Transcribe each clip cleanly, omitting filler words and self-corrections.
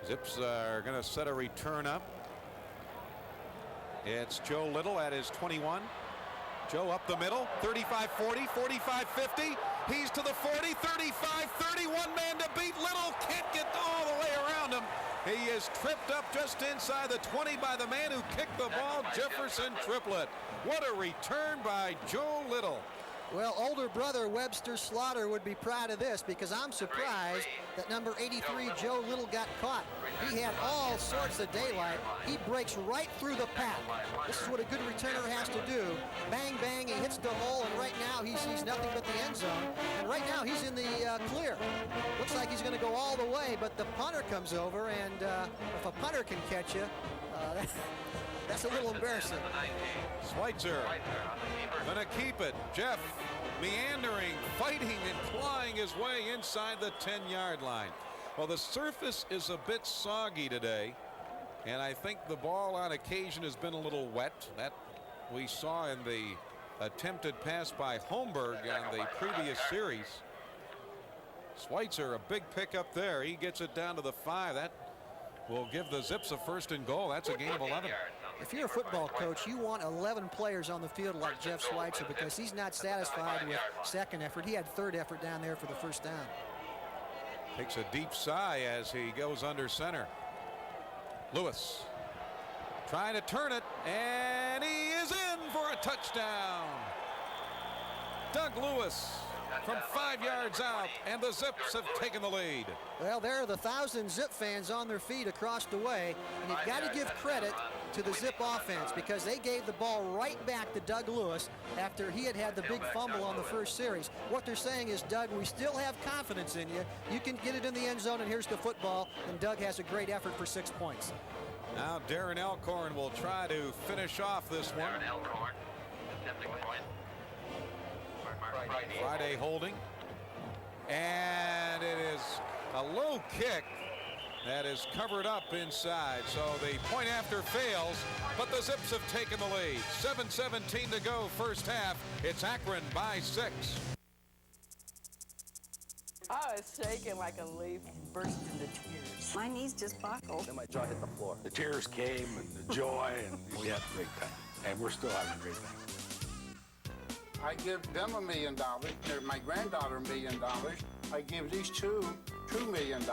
Zips are going to set a return up. It's Joe Little at his 21. Joe up the middle, 35-40, 45-50. He's to the 40, 35-30. One man to beat. Little can't get all the way around him. He is tripped up just inside the 20 by the man who kicked the ball, Jefferson Triplett. What a return by Joe Little. Well, older brother Webster Slaughter would be proud of this, because I'm surprised that number 83 Joe Little got caught. He had all sorts of daylight. He breaks right through the pack. This is what a good returner has to do. Bang, bang, he hits the hole, and right now he sees nothing but the end zone. And right now he's in the clear. Looks like he's going to go all the way, but the punter comes over, and if a punter can catch you, that's a little embarrassing. Schweitzer gonna keep it. Jeff meandering, fighting and clawing his way inside the 10-yard line. Well, the surface is a bit soggy today, and I think the ball on occasion has been a little wet. That we saw in the attempted pass by Holmberg on the previous series. Schweitzer, a big pickup there. He gets it down to the 5. That will give the Zips a 1st and goal. That's a gain of 11. If you're a football coach, you want 11 players on the field like Jeff Schweitzer, because he's not satisfied with second effort. He had third effort down there for the first down. Takes a deep sigh as he goes under center. Lewis trying to turn it, and he is in for a touchdown. Doug Lewis from 5 yards out, and the Zips have taken the lead. Well, there are the 1,000 Zip fans on their feet across the way, and you've got to give credit to the Zip offense, because they gave the ball right back to Doug Lewis after he had the big fumble on the first series. What they're saying is, Doug, we still have confidence in you. You can get it in the end zone, and here's the football, and Doug has a great effort for 6 points. Now Darren Elkhorn will try to finish off this one. Darren Elkhorn attempting the point. Friday holding, and it is a low kick that is covered up inside, so the point after fails, but the Zips have taken the lead. 7:17 to go, first half. It's Akron by 6. I was shaking like a leaf, burst into tears. My knees just buckled. Then my jaw hit the floor. The tears came and the joy, and we had a great time. And we're still having a great time. I give them $1 million, or my granddaughter $1 million. I give these two $2 million.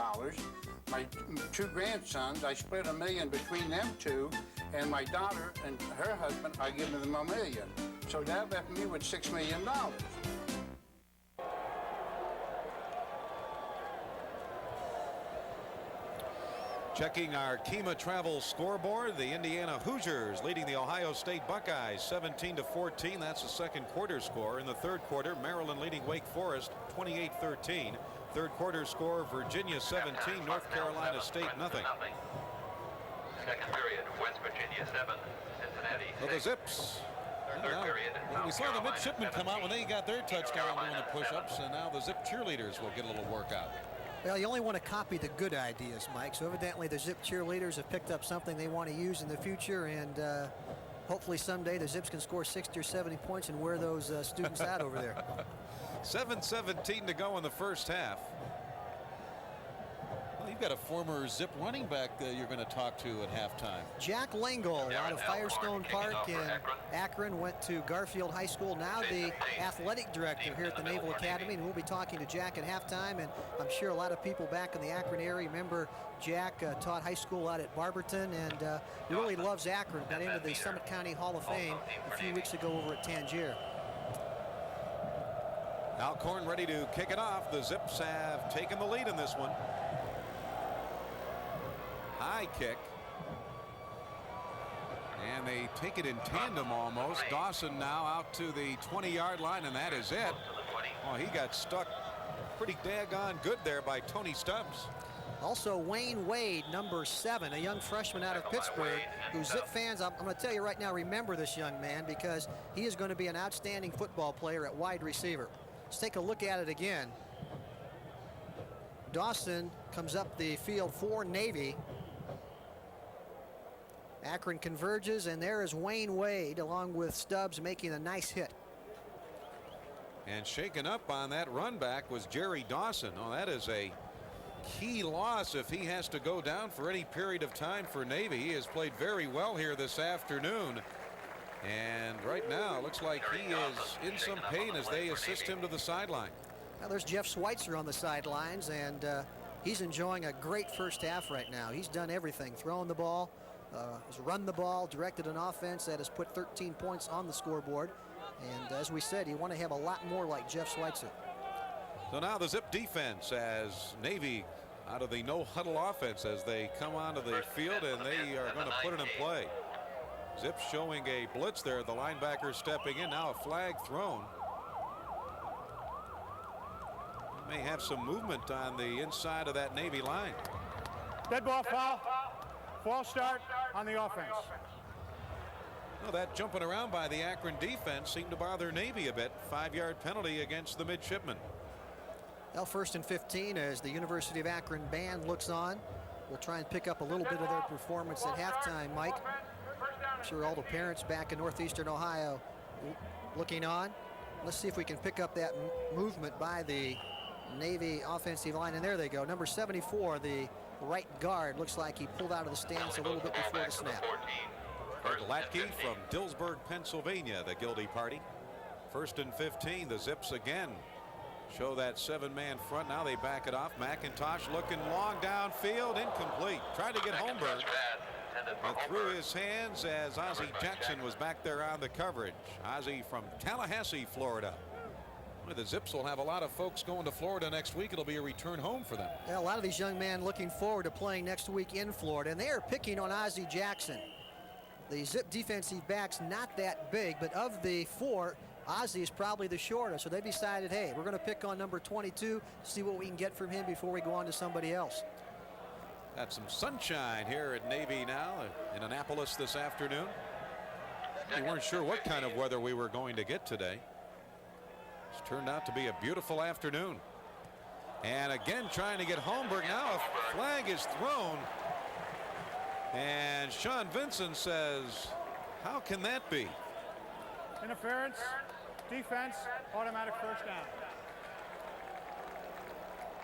My 2 grandsons, I split $1 million between them 2, and my daughter and her husband, I give them $1 million. So that left me with $6 million. Checking our Kima Travel scoreboard, the Indiana Hoosiers leading the Ohio State Buckeyes 17-14. That's the second quarter score. In the third quarter, Maryland leading Wake Forest 28-13. Third quarter score, Virginia 17, North Carolina State nothing. Second period, West Virginia 7, Cincinnati 6. So the Zips. Third period, We saw the midshipmen come out when they got their touchdown doing the push-ups, and now the Zip cheerleaders will get a little workout. Well, you only want to copy the good ideas, Mike. So evidently the Zip cheerleaders have picked up something they want to use in the future, and hopefully someday the Zips can score 60 or 70 points and wear those students out over there. 7:17 to go in the first half. Well, you've got a former Zip running back that you're going to talk to at halftime. Jack Lingle out of Firestone Park in Akron, went to Garfield High School, now the athletic director here at the Naval Academy, and we'll be talking to Jack at halftime. And I'm sure a lot of people back in the Akron area remember Jack taught high school out at Barberton, and really loves Akron. Got into the Summit County Hall of Fame a few weeks ago over at Tangier. Alcorn ready to kick it off. The Zips have taken the lead in this one. High kick. And they take it in tandem almost. Dawson now out to the 20-yard line, and that is it. Oh, he got stuck pretty daggone good there by Tony Stubbs. Also, Wayne Wade, number 7, a young freshman out of Pittsburgh, who Zip fans, I'm going to tell you right now, remember this young man, because he is going to be an outstanding football player at wide receiver. Let's take a look at it again. Dawson comes up the field for Navy. Akron converges, and there is Wayne Wade along with Stubbs making a nice hit. And shaken up on that run back was Jerry Dawson. Oh, that is a key loss if he has to go down for any period of time for Navy. He has played very well here this afternoon. And right now, it looks like he is in some pain as they assist him to the sideline. Now there's Jeff Schweitzer on the sidelines, and he's enjoying a great first half right now. He's done everything, thrown the ball, has run the ball, directed an offense that has put 13 points on the scoreboard. And as we said, you want to have a lot more like Jeff Schweitzer. So now the Zip defense as Navy out of the no huddle offense as they come onto the field, and they are going to put it in play. Zip showing a blitz there. The linebacker stepping in. Now a flag thrown. May have some movement on the inside of that Navy line. Dead ball foul. False start on the offense. Well, that jumping around by the Akron defense seemed to bother Navy a bit. 5-yard penalty against the midshipmen. Well, 1st and 15 as the University of Akron band looks on. We'll try and pick up a little bit of their performance at halftime, Mike. I'm sure all the parents back in northeastern Ohio looking on. Let's see if we can pick up that movement by the Navy offensive line. And there they go. Number 74, the right guard, looks like he pulled out of the stance a little bit before the snap. Greg Latke from Dillsburg, Pennsylvania, the guilty party. 1st and 15, the Zips again show that 7-man front. Now they back it off. McIntosh looking long downfield, incomplete. Tried to get Holmberg, but through his hands as Ozzie Jackson was back there on the coverage. Ozzie from Tallahassee, Florida. Well, the Zips will have a lot of folks going to Florida next week. It'll be a return home for them. Yeah, a lot of these young men looking forward to playing next week in Florida, and they are picking on Ozzie Jackson. The Zip defensive back's not that big, but of the 4, Ozzie is probably the shortest. So they decided, hey, we're going to pick on number 22, see what we can get from him before we go on to somebody else. Got some sunshine here at Navy now in Annapolis this afternoon. We weren't sure what kind of weather we were going to get today. It's turned out to be a beautiful afternoon. And again, trying to get Holmberg. Now a flag is thrown. And Sean Vincent says, how can that be? Interference, defense, automatic first down.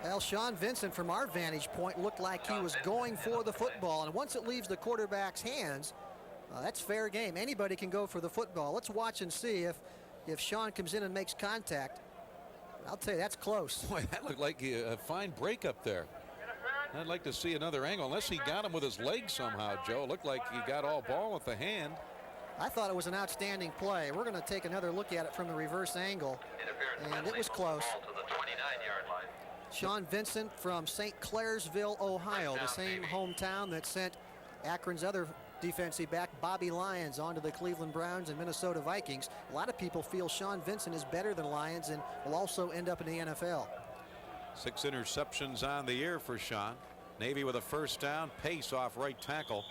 Well, Sean Vincent, from our vantage point, looked like he was going for the football. And once it leaves the quarterback's hands, that's fair game. Anybody can go for the football. Let's watch and see if Sean comes in and makes contact. I'll tell you, that's close. Boy, that looked like a fine break up there. I'd like to see another angle, unless he got him with his leg somehow, Joe. It looked like he got all ball with the hand. I thought it was an outstanding play. We're going to take another look at it from the reverse angle, and it was close. Sean Vincent from St. Clairsville, Ohio, the same hometown that sent Akron's other defensive back, Bobby Lyons, onto the Cleveland Browns and Minnesota Vikings. A lot of people feel Sean Vincent is better than Lyons and will also end up in the NFL. 6 interceptions on the year for Sean. Navy with a first down, Pace off right tackle.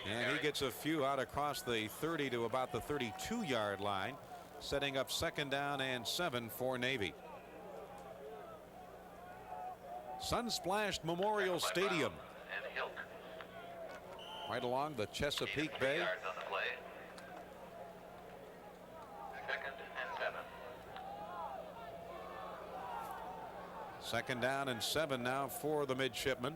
And he gets a few out across the 30 to about the 32-yard line, setting up 2nd down and 7 for Navy. Sun-splashed Memorial Stadium, right along the Chesapeake Bay. 2nd down and 7 now for the midshipmen.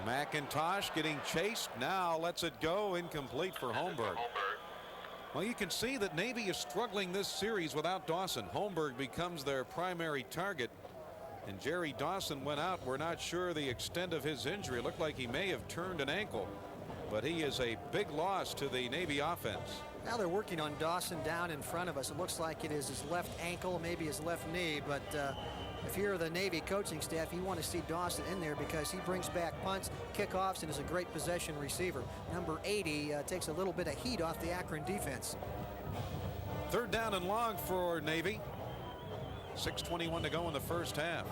McIntosh getting chased, now lets it go, incomplete for Holmberg. Well, you can see that Navy is struggling this series without Dawson. Holmberg becomes their primary target, and Jerry Dawson went out. We're not sure the extent of his injury. It looked like he may have turned an ankle, but he is a big loss to the Navy offense. Now they're working on Dawson down in front of us. It looks like it is his left ankle, maybe his left knee, but if you're the Navy coaching staff, you want to see Dawson in there because he brings back punts, kickoffs, and is a great possession receiver. Number 80 takes a little bit of heat off the Akron defense. 3rd down and long for Navy. 6:21 to go in the first half.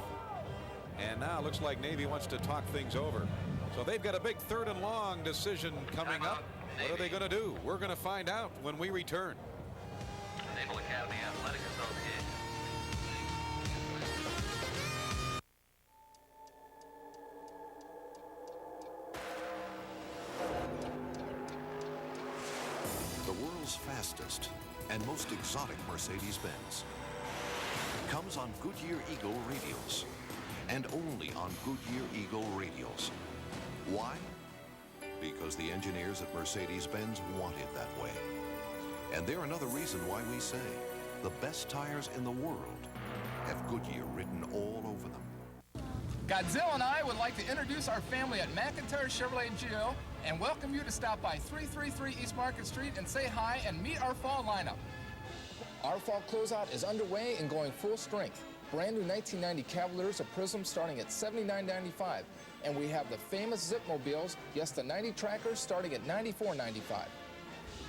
And now it looks like Navy wants to talk things over. So they've got a big 3rd and long decision coming up. What are they going to do? We're going to find out when we return. Naval Academy Athletic Association. The world's fastest and most exotic Mercedes-Benz. comes on Goodyear Eagle radials, and only on Goodyear Eagle radials. Why? Because the engineers at Mercedes-Benz want it that way. And they're another reason why we say the best tires in the world have Goodyear written all over them. Godzilla and I would like to introduce our family at McIntyre Chevrolet Geo and welcome you to stop by 333 East Market Street and say hi and meet our fall lineup. Our fall closeout is underway and going full strength. Brand new 1990 Cavaliers of Prism starting at $79.95. And we have the famous Zipmobiles, yes, the 90 Trackers starting at $94.95.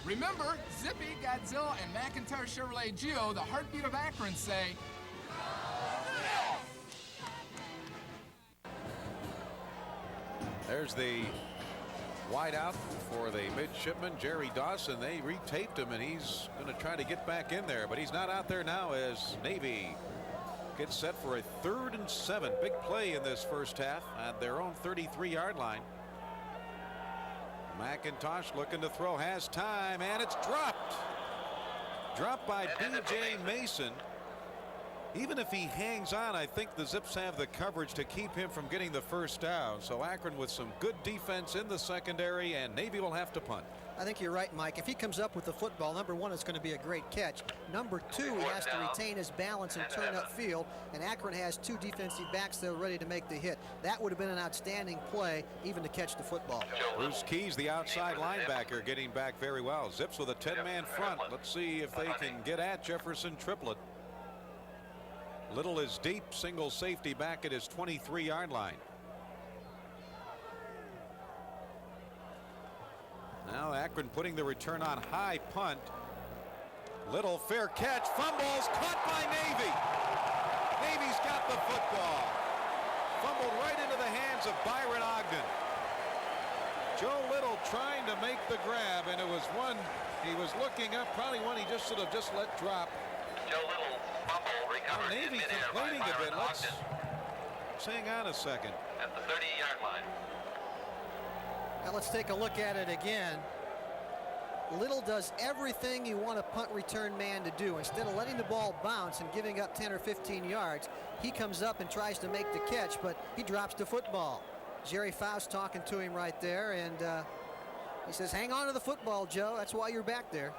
Remember, Zippy, Godzilla, and McIntyre Chevrolet Geo, the heartbeat of Akron, say, There's the wideout for the midshipman, Jerry Dawson. They retaped him, and he's going to try to get back in there, but he's not out there now as Navy gets set for a 3rd and 7. Big play in this first half at their own 33-yard line. McIntosh looking to throw, has time, and it's dropped. Dropped by B.J. Mason. Even if he hangs on, I think the Zips have the coverage to keep him from getting the first down. So Akron with some good defense in the secondary, and Navy will have to punt. I think you're right, Mike. If he comes up with the football, number one, it's going to be a great catch. Number two, he has to retain his balance and turn upfield, and Akron has 2 defensive backs that are ready to make the hit. That would have been an outstanding play, even to catch the football. Bruce Keys, the outside linebacker, getting back very well. Zips with a 10-man front. Let's see if they can get at Jefferson Triplett. Little is deep, single safety back at his 23-yard line. Now Akron putting the return on, high punt. Little, fair catch, fumbles, caught by Navy. Navy's got the football. Fumbled right into the hands of Byron Ogden. Joe Little trying to make the grab, and it was one he was looking up, probably one he just should have just let drop. Joe Little fumble recovered in Navy midair by complaining a bit. Byron Let's Ogden hang on a second. at the 30-yard line. Now let's take a look at it again. Little does everything you want a punt return man to do. Instead of letting the ball bounce and giving up 10 or 15 yards, he comes up and tries to make the catch, but he drops the football. Jerry Faust talking to him right there, and he says, hang on to the football, Joe. That's why you're back there.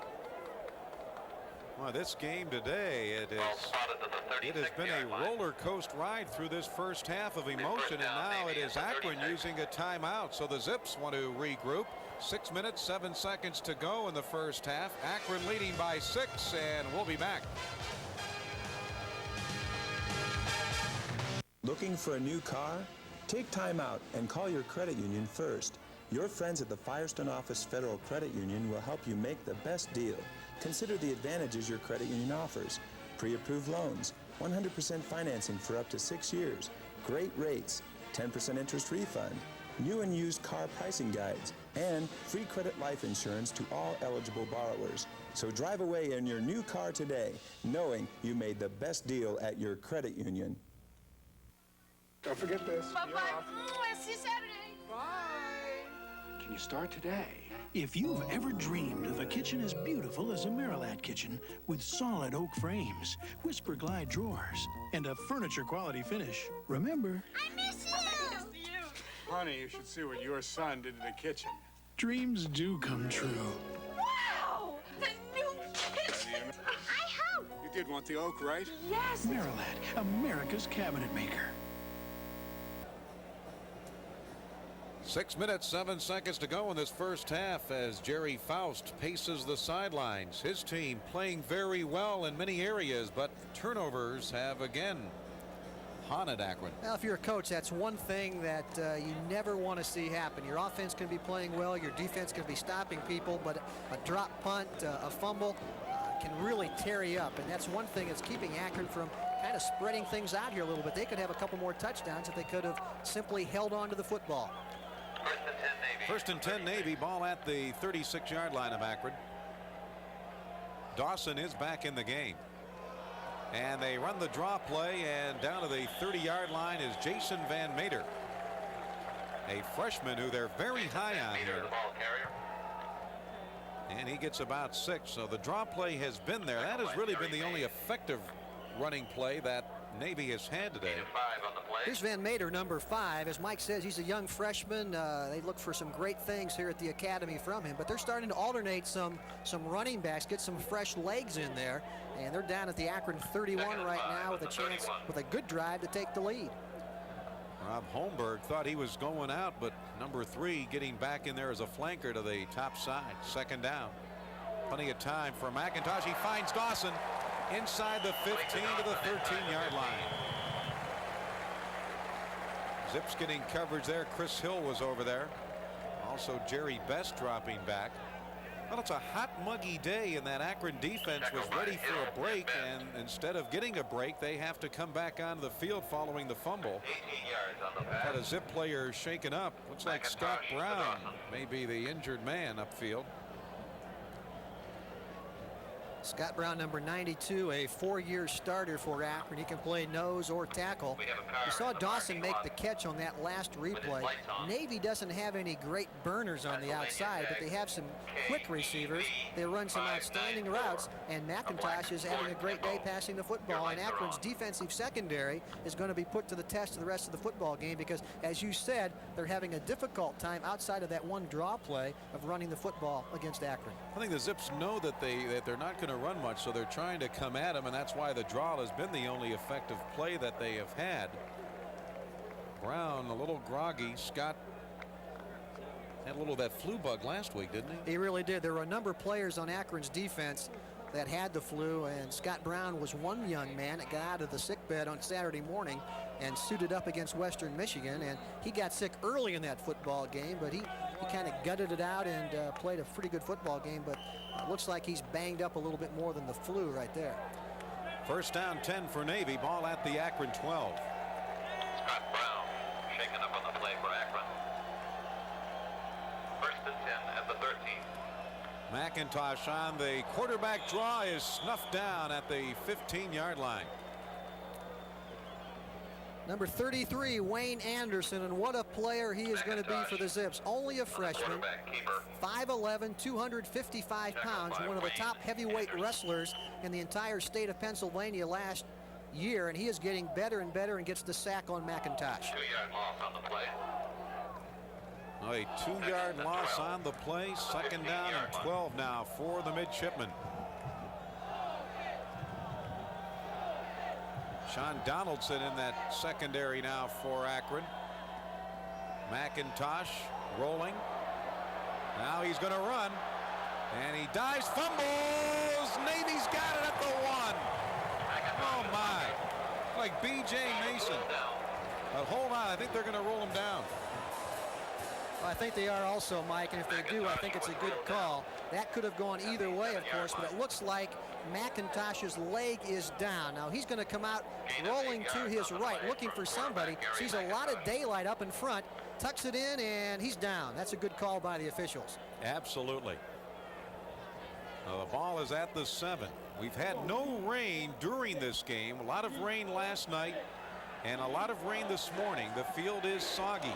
Well, this game today, it has been a roller coaster ride through this first half of emotion, and now it is Akron using a timeout. So the Zips want to regroup. 6 minutes, 7 seconds to go in the first half. Akron leading by 6, and we'll be back. Looking for a new car? Take time out and call your credit union first. Your friends at the Firestone Office Federal Credit Union will help you make the best deal. Consider the advantages your credit union offers. Pre-approved loans, 100% financing for up to 6 years, great rates, 10% interest refund, new and used car pricing guides, and free credit life insurance to all eligible borrowers. So drive away in your new car today, knowing you made the best deal at your credit union. Don't forget this. Bye-bye. I'll see you Saturday. Bye. Can you start today? If you've ever dreamed of a kitchen as beautiful as a Marilat kitchen with solid oak frames, Whisper Glide drawers, and a furniture quality finish, remember, I miss you. Honey, you should see what your son did to the kitchen. dreams do come true. Wow! The new kitchen! I hope! You did want the oak, right? Yes! Marilat, America's cabinet maker. 6 minutes, 7 seconds to go in this first half as Jerry Faust paces the sidelines. His team playing very well in many areas, but turnovers have again haunted Akron. Well, if you're a coach, that's one thing that you never want to see happen. Your offense can be playing well, your defense can be stopping people, but a drop punt, a fumble can really tear you up, and that's one thing that's keeping Akron from kind of spreading things out here a little bit. They could have a couple more touchdowns if they could have simply held on to the football. First and 10 Navy, ball at the 36-yard line of Akron. Dawson is back in the game. And they run the draw play, and down to the 30-yard line is Jason Van Meter, a freshman who they're very high on here. And he gets about 6. So the draw play has been there. That has really been the only effective running play that Navy has had today. Here's Van Mater, number 5. As Mike says, he's a young freshman. They look for some great things here at the academy from him, but they're starting to alternate some running backs, get some fresh legs in there, and they're down at the Akron 31 right now with a chance, with a good drive, to take the lead. Rob Holmberg thought he was going out, but number 3 getting back in there as a flanker to the top side. Second down. Plenty of time for McIntosh. He finds Dawson inside the 15 to the 13-yard line. Zips getting coverage there. Chris Hill was over there. Also Jerry Best dropping back. Well, it's a hot, muggy day, and that Akron defense was ready for a break, and instead of getting a break, they have to come back onto the field following the fumble. Got a Zip player shaken up. Looks like Scott Brown may be the injured man upfield. Scott Brown, number 92, a 4-year starter for Akron. He can play nose or tackle. We saw Dawson make the catch on that last replay. Navy doesn't have any great burners on the outside, but they have some quick receivers. They run some outstanding routes, and McIntosh is having a great day passing the football. And Akron's defensive secondary is going to be put to the test the rest of the football game because, as you said, they're having a difficult time outside of that one draw play of running the football against Akron. I think the Zips know that they're not going to run much, so they're trying to come at him, and that's why the draw has been the only effective play that they have had. Brown a little groggy. Scott had a little of that flu bug last week, didn't he? He really did. There were a number of players on Akron's defense that had the flu, and Scott Brown was one young man that got out of the sick bed on Saturday morning and suited up against Western Michigan, and he got sick early in that football game, but he kind of gutted it out and played a pretty good football game, but it looks like he's banged up a little bit more than the flu right there. First down 10 for Navy. Ball at the Akron 12. Scott Brown shaken up on the play for Akron. First and 10 at the 13. McIntosh on the quarterback draw is snuffed down at the 15-yard line. Number 33, Wayne Anderson, and what a player he is going to be for the Zips. Only a freshman, 5'11", 255 pounds, one of the top heavyweight wrestlers in the entire state of Pennsylvania last year, and he is getting better and better and gets the sack on McIntosh. 2-yard loss on the play. A 2-yard loss on the play. Second down and 12 now for the midshipmen. Sean Donaldson in that secondary now for Akron. McIntosh rolling. Now he's going to run. And he dives, fumbles. Navy's got it at the 1. Oh, my. Like B.J. Mason. But hold on. I think they're going to roll him down. Well, I think they are also, Mike, and if they do, I think it's a good call. That could have gone either way, of course, but it looks like McIntosh's leg is down. Now he's going to come out rolling to his right, looking for somebody. Sees a lot of daylight up in front, tucks it in, and he's down. That's a good call by the officials. Absolutely. Now the ball is at the 7. We've had no rain during this game. A lot of rain last night and a lot of rain this morning. The field is soggy.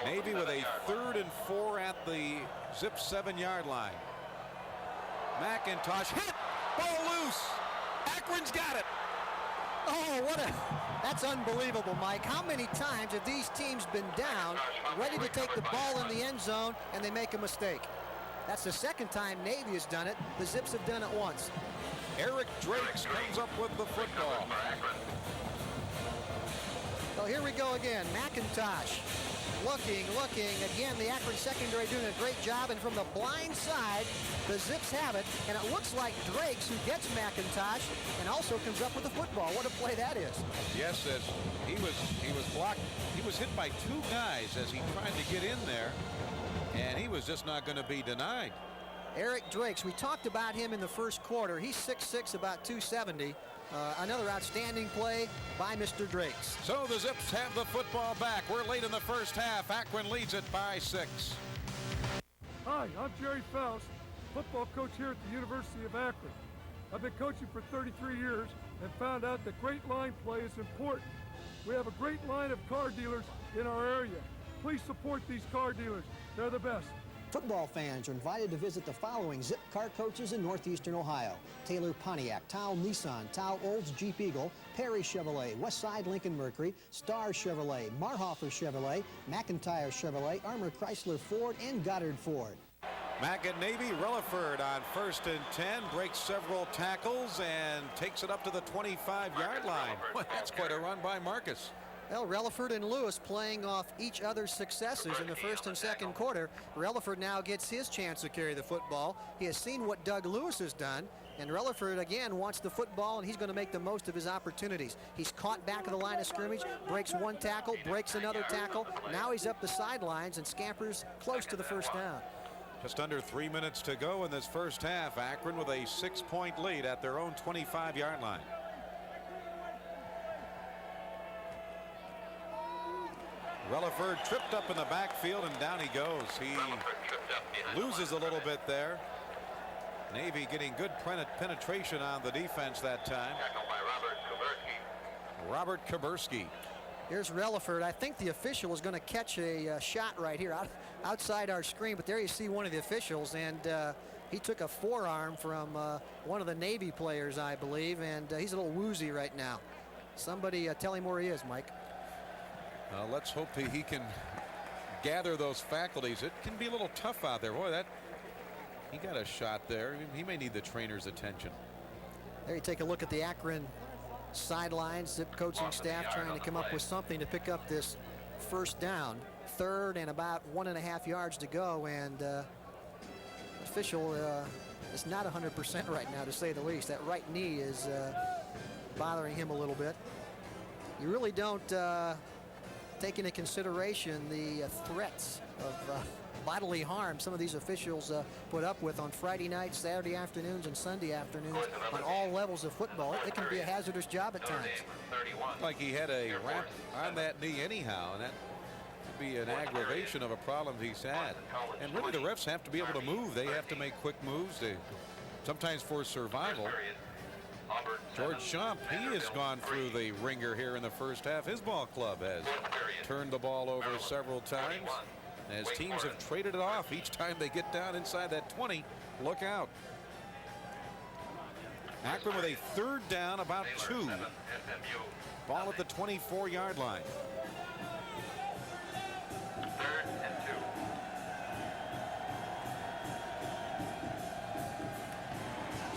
Navy with a 3rd and 4 at the Zip 7-yard line. McIntosh hit, ball loose. Akron's got it. Oh, that's unbelievable, Mike. How many times have these teams been down, ready to take the ball in the end zone, and they make a mistake? That's the second time Navy has done it. The Zips have done it once. Eric Drakes comes up with the football. So here we go again. McIntosh looking. Again, the Akron secondary doing a great job, and from the blind side, the Zips have it, and it looks like Drakes who gets McIntosh and also comes up with the football. What a play that is. Yes, as he was blocked. He was hit by 2 guys as he tried to get in there, and he was just not going to be denied. Eric Drakes, we talked about him in the first quarter. He's 6'6", about 270. Another outstanding play by Mr. Drakes. So the Zips have the football back. We're late in the first half. Akron leads it by 6. Hi, I'm Jerry Faust, football coach here at the University of Akron. I've been coaching for 33 years and found out that great line play is important. We have a great line of car dealers in our area. Please support these car dealers. They're the best. Football fans are invited to visit the following Zip car coaches in northeastern Ohio: Taylor Pontiac, Towle Nissan, Towle Olds Jeep Eagle, Perry Chevrolet, Westside Lincoln Mercury, Star Chevrolet, Marhofer Chevrolet, McIntyre Chevrolet, Armour Chrysler Ford, and Goddard Ford. Mac and Navy. Relaford on 1st and 10, breaks several tackles and takes it up to the 25-yard line. Well, that's quite a run by Marcus. Well, Relaford and Lewis playing off each other's successes in the first and second quarter. Relaford now gets his chance to carry the football. He has seen what Doug Lewis has done, and Relaford again wants the football, and he's going to make the most of his opportunities. He's caught back of the line of scrimmage, breaks one tackle, breaks another tackle. Now he's up the sidelines and scampers close to the first down. Just under 3 minutes to go in this first half. Akron with a 6-point lead at their own 25-yard line. Relaford tripped up in the backfield, and down he goes. He loses a little bit there. Navy getting good penetration on the defense that time. Robert Kuberski. Here's Relaford. I think the official is going to catch a shot right here outside our screen, but there you see one of the officials, and he took a forearm from one of the Navy players, I believe, and he's a little woozy right now. Somebody tell him where he is, Mike. Let's hope he can gather those faculties. It can be a little tough out there. Boy, he got a shot there. He may need the trainer's attention. There you take a look at the Akron sidelines. Zip coaching staff trying to come up with something to pick up this first down. 3rd and about 1.5 yards to go, and official is not 100% right now, to say the least. That right knee is bothering him a little bit. You really don't take into consideration the threats of bodily harm some of these officials put up with on Friday nights, Saturday afternoons, and Sunday afternoons on all levels of football. It can be a hazardous job at times. Like he had a wrap on that knee anyhow, and that could be an aggravation of a problem he's had. And really, the refs have to be able to move. They have to make quick moves, sometimes for survival. George Schomp, he has gone through the ringer here in the first half. His ball club has turned the ball over several times as teams have traded it off each time they get down inside that 20. Look out. Akron with a 3rd down, about 2. Ball at the 24-yard line. 3rd and 2.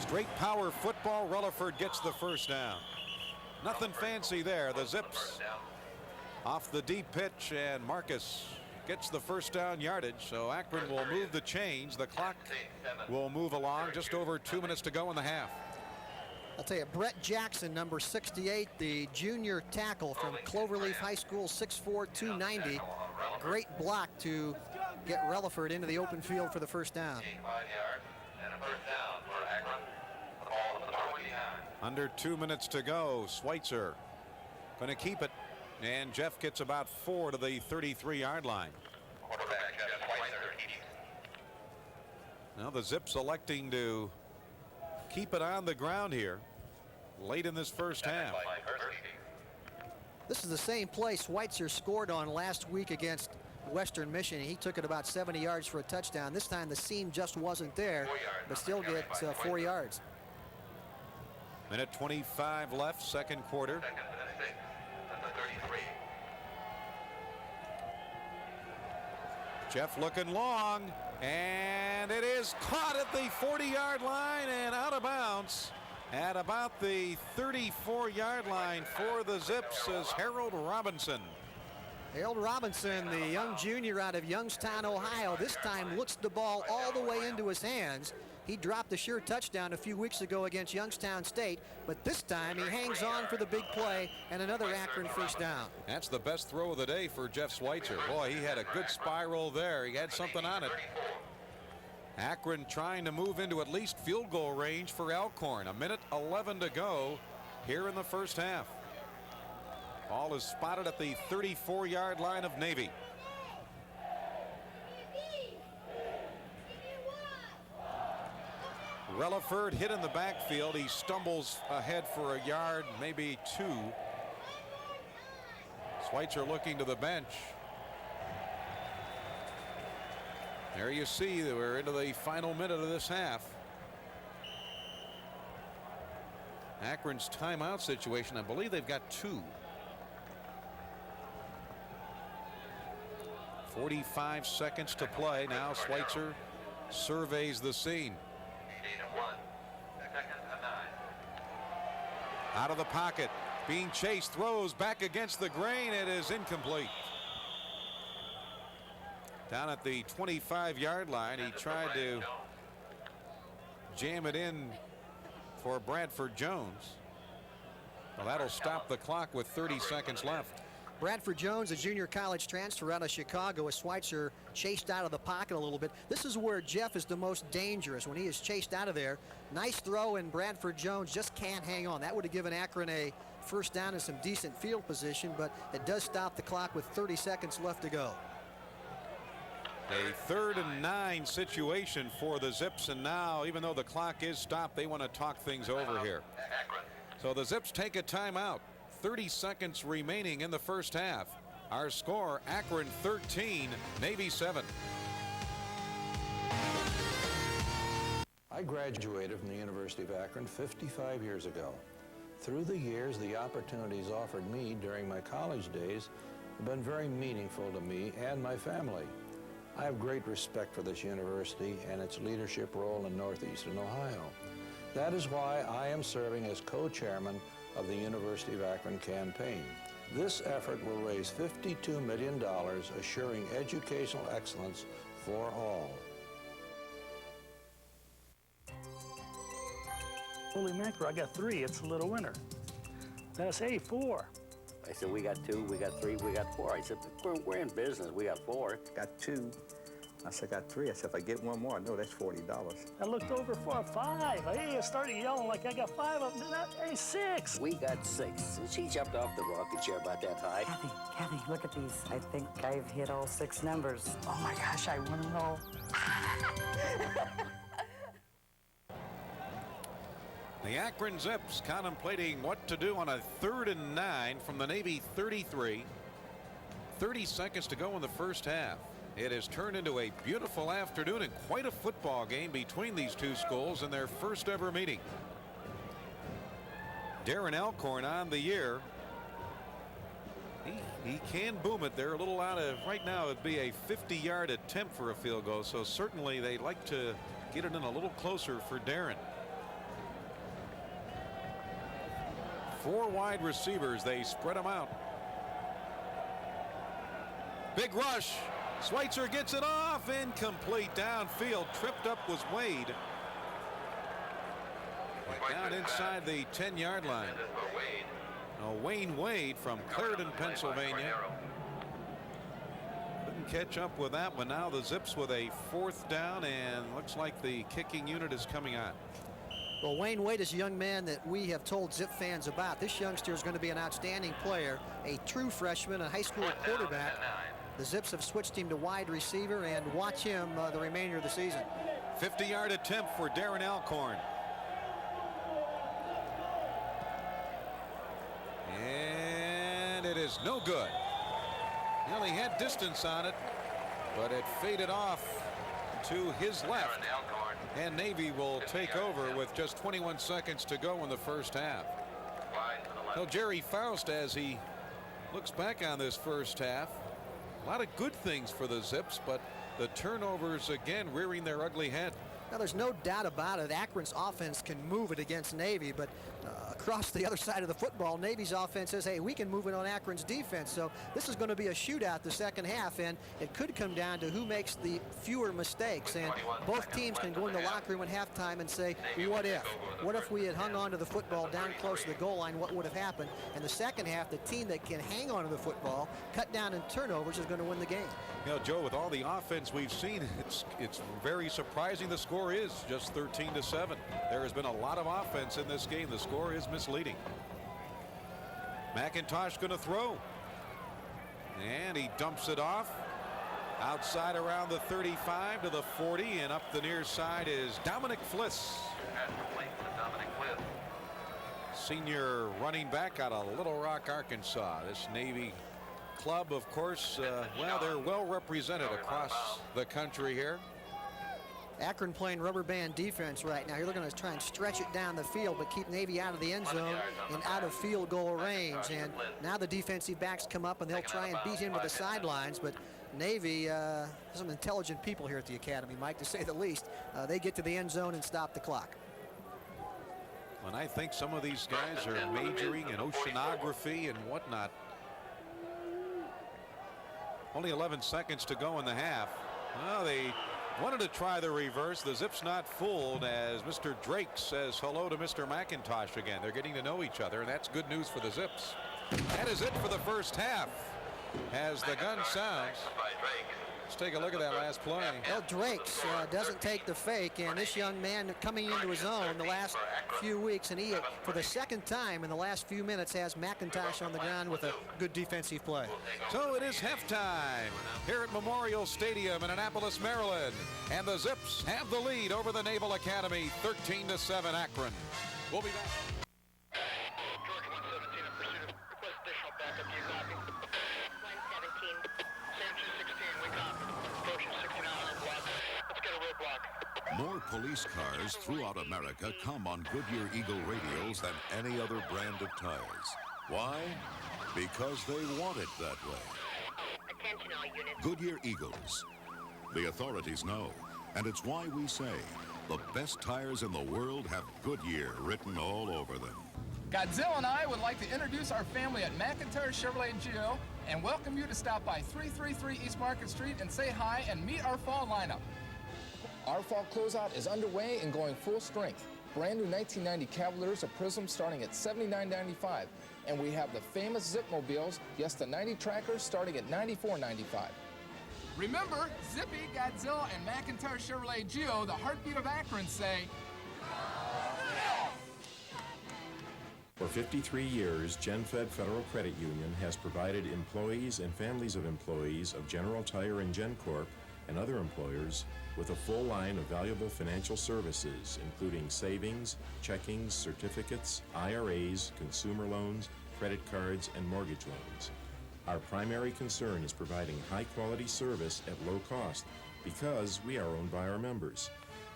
Straight power football. Relaford gets the first down. Nothing fancy there. The Zips off the deep pitch, and Marcus gets the first down yardage. So Akron will move the chains. The clock will move along. Just over 2 minutes to go in the half. I'll tell you, Brett Jackson, number 68, the junior tackle from Cloverleaf High School, 6'4", 290. Great block to get Relaford into the open field for the first down. 5 yards and a first down for Akron. The ball at the 29. Under 2 minutes to go. Schweitzer going to keep it, and Jeff gets about 4 to the 33-yard line. Quarterback Jeff Schweitzer. Now the Zips electing to keep it on the ground here late in this first half. This is the same play Schweitzer scored on last week against Western Michigan. He took it about 70 yards for a touchdown. This time the seam just wasn't there, but still gets 4 yards. Minute 25 left, second quarter. Second and 6 at the 33. Jeff looking long, and it is caught at the 40-yard line and out of bounds at about the 34-yard line for the Zips is Harold Robinson. Harold Robinson, the young junior out of Youngstown, Ohio, this time looks the ball all the way into his hands. He dropped a sure touchdown a few weeks ago against Youngstown State, but this time he hangs on for the big play and another Akron first down. That's the best throw of the day for Jeff Schweitzer. Boy, he had a good spiral there. He had something on it. Akron trying to move into at least field goal range for Elkhorn. 1:11 to go here in the first half. Ball is spotted at the 34-yard line of Navy. Relaford hit in the backfield. He stumbles ahead for a yard, maybe 2. Schweitzer looking to the bench. There you see that we're into the final minute of this half. Akron's timeout situation, I believe they've got 2. 45 seconds to play. Now Schweitzer surveys the scene. Out of the pocket, being chased, throws back against the grain. It is incomplete. Down at the 25-yard line, he tried to jam it in for Bradford Jones. Well, that'll stop the clock with 30 seconds left. Bradford Jones, a junior college transfer out of Chicago, as Schweitzer chased out of the pocket a little bit. This is where Jeff is the most dangerous, when he is chased out of there. Nice throw, and Bradford Jones just can't hang on. That would have given Akron a first down and some decent field position, but it does stop the clock with 30 seconds left to go. A 3rd and 9 situation for the Zips, and now, even though the clock is stopped, they want to talk things over here. So the Zips take a timeout. 30 seconds remaining in the first half. Our score, Akron 13, Navy 7. I graduated from the University of Akron 55 years ago. Through the years, the opportunities offered me during my college days have been very meaningful to me and my family. I have great respect for this university and its leadership role in Northeastern Ohio. That is why I am serving as co-chairman of the University of Akron campaign. This effort will raise $52 million, assuring educational excellence for all. Holy mackerel, I got 3. It's a little winner. Then I say, hey, 4. I said, we got 2, we got 3, we got 4. I said, we're in business. We got 4. Got 2. I said, I got 3. I said, if I get 1 more, I know that's $40. I looked over for 5. Hey, I started yelling like I got 5 of them. Hey, 6. We got 6. She jumped off the rocket chair about that high. Kathy, look at these. I think I've hit all 6 numbers. Oh my gosh, I want to know. The Akron Zips contemplating what to do on a 3rd and 9 from the Navy 33. 30 seconds to go in the first half. It has turned into a beautiful afternoon and quite a football game between these two schools in their first ever meeting. Darren Alcorn on the year. He can boom it. They're a little out of, right now it'd be a 50-yard attempt for a field goal, so certainly they like to get it in a little closer for Darren. 4 wide receivers, they spread them out. Big rush. Schweitzer gets it off, incomplete, downfield. Tripped up was Wade. Down inside the 10-yard line. Wayne Wade from Clarendon, Pennsylvania. Couldn't catch up with that one. Now the Zips with a 4th down, and looks like the kicking unit is coming on. Well, Wayne Wade is a young man that we have told Zip fans about. This youngster is going to be an outstanding player, a true freshman, a high school quarterback. The Zips have switched him to wide receiver, and watch him the remainder of the season. 50-yard attempt for Darren Alcorn. And it is no good. Well, he had distance on it, but it faded off to his left. And Navy will take over with just 21 seconds to go in the first half. So Jerry Faust, as he looks back on this first half, a lot of good things for the Zips, but the turnovers again rearing their ugly head. Now, there's no doubt about it. Akron's offense can move it against Navy, but across the other side of the football, Navy's offense says, hey, we can move it on Akron's defense. So this is going to be a shootout the second half, and it could come down to who makes the fewer mistakes. And both teams can go in the locker room at halftime and say, what if? What if we had hung on to the football down close to the goal line? What would have happened? In the second half, the team that can hang on to the football, cut down in turnovers, is going to win the game. You know, Joe, with all the offense we've seen, it's very surprising the score is just 13-7. There has been a lot of offense in this game. The score is misleading. McIntosh going to throw. And he dumps it off. Outside around the 35 to the 40, and up the near side is Dominic Fliss. Senior running back out of Little Rock, Arkansas. This Navy club, of course, well, they're well represented across the country here. Akron playing rubber band defense right now. Here they're going to try and stretch it down the field, but keep Navy out of the end zone and out of field goal range. And now the defensive backs come up and they'll try and beat him to the sidelines. But Navy, some intelligent people here at the academy, Mike, to say the least. They get to the end zone and stop the clock. And I think some of these guys are majoring in oceanography and whatnot. Only 11 seconds to go in the half. Well, they wanted to try the reverse. The Zips not fooled as Mr. Drake says hello to Mr. McIntosh again. They're getting to know each other, and that's good news for the Zips. That is it for the first half. As the gun sounds, let's take a look at that last play. Well, Drakes doesn't take the fake, and this young man coming into his own the last few weeks, and he, for the second time in the last few minutes, has McIntosh on the ground with a good defensive play. So it is halftime here at Memorial Stadium in Annapolis, Maryland, and the Zips have the lead over the Naval Academy, 13-7 Akron. We'll be back. More police cars throughout America come on Goodyear Eagle radials than any other brand of tires. Why? Because they want it that way. Attention all units. Goodyear Eagles. The authorities know, and it's why we say the best tires in the world have Goodyear written all over them. Godzilla and I would like to introduce our family at McIntyre Chevrolet GO and welcome you to stop by 333 East Market Street and say hi and meet our fall lineup. Our fall closeout is underway and going full strength. Brand new 1990 Cavaliers of Prism starting at $79.95. And we have the famous Zipmobiles, yes, the 90 Trackers starting at $94.95. Remember, Zippy, Godzilla, and McIntyre Chevrolet GO, the heartbeat of Akron, say... For 53 years, GenFed Federal Credit Union has provided employees and families of employees of General Tire and GenCorp and other employers with a full line of valuable financial services, including savings, checkings, certificates, IRAs, consumer loans, credit cards, and mortgage loans. Our primary concern is providing high-quality service at low cost because we are owned by our members.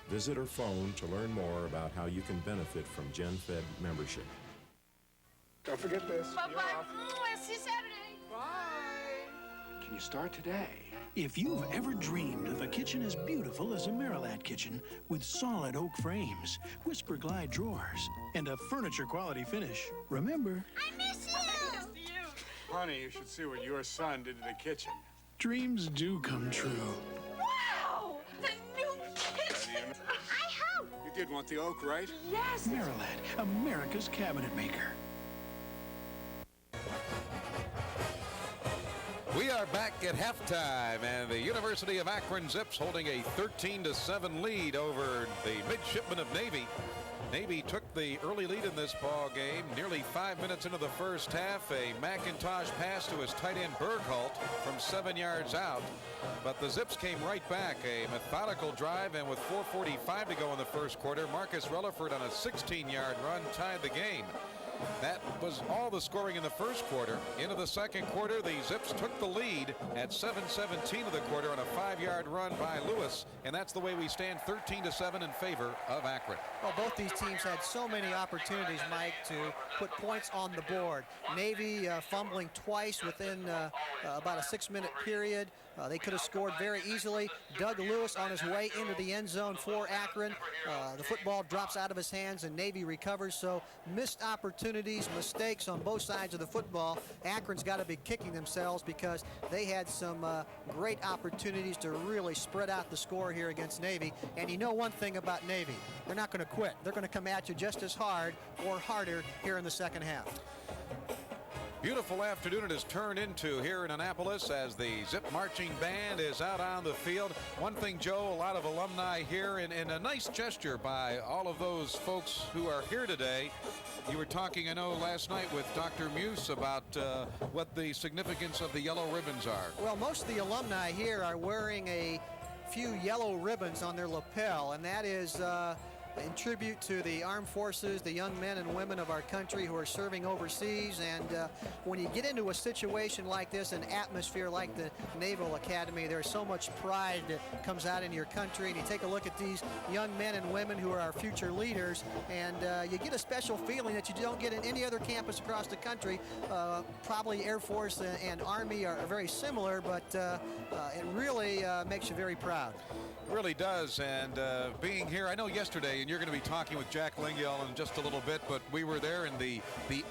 Visit or phone to learn more about how you can benefit from GenFed membership. Don't forget this. Bye-bye. I'll see you Saturday. Bye. Can you start today? If you've ever dreamed of a kitchen as beautiful as a Marilat kitchen with solid oak frames, Whisper Glide drawers, and a furniture quality finish, remember, I miss you. Honey, you should see what your son did to the kitchen. dreams do come true. Wow! The new kitchen! I hope! You did want the oak, right? Yes! Marilat, America's cabinet maker. We are back at halftime, and the University of Akron Zips holding a 13-7 lead over the midshipmen of Navy. Navy took the early lead in this ball game. Nearly 5 minutes into the first half, a McIntosh pass to his tight end Bergholt from 7 yards out. But the Zips came right back. A methodical drive, and with 4:45 to go in the first quarter, Marcus Relaford on a 16-yard run tied the game. That was all the scoring in the first quarter. Into the second quarter, the Zips took the lead at 7:17 of the quarter on a 5-yard run by Lewis, and that's the way we stand 13-7 in favor of Akron. Well, both these teams had so many opportunities, Mike, to put points on the board. Navy fumbling twice within about a 6-minute period. They could have scored very easily. Doug Lewis on his way into the end zone for Akron. The football drops out of his hands and Navy recovers. So missed opportunities, mistakes on both sides of the football. Akron's got to be kicking themselves because they had some great opportunities to really spread out the score here against Navy. And you know one thing about Navy, they're not going to quit. They're going to come at you just as hard or harder here in the second half. Beautiful afternoon it has turned into here in Annapolis as the Zip Marching Band is out on the field. One thing, Joe, a lot of alumni here, and a nice gesture by all of those folks who are here today. You were talking, I know, last night with Dr. Muse about what the significance of the yellow ribbons are. Well, most of the alumni here are wearing a few yellow ribbons on their lapel, and that is in tribute to the armed forces, the young men and women of our country who are serving overseas. And when you get into a situation like this, an atmosphere like the Naval Academy, there's so much pride that comes out in your country. And you take a look at these young men and women who are our future leaders, and you get a special feeling that you don't get in any other campus across the country. Probably Air Force and Army are very similar, but it really makes you very proud. It really does, and being here, I know yesterday, and you're going to be talking with Jack Lingiel in just a little bit, but we were there in the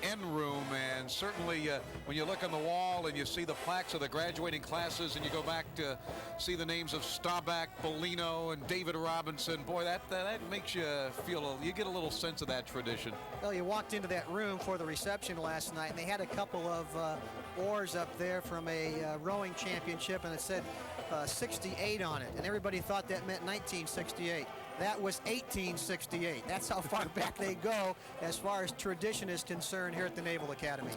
end room, and certainly when you look on the wall and you see the plaques of the graduating classes, and you go back to see the names of Staubach, Bellino, and David Robinson, boy, that makes you feel, you get a little sense of that tradition. Well, you walked into that room for the reception last night, and they had a couple of oars up there from a rowing championship, and it said 68 on it, and everybody thought that meant 1968. That was 1868. That's how far back they go as far as tradition is concerned here at the Naval Academy.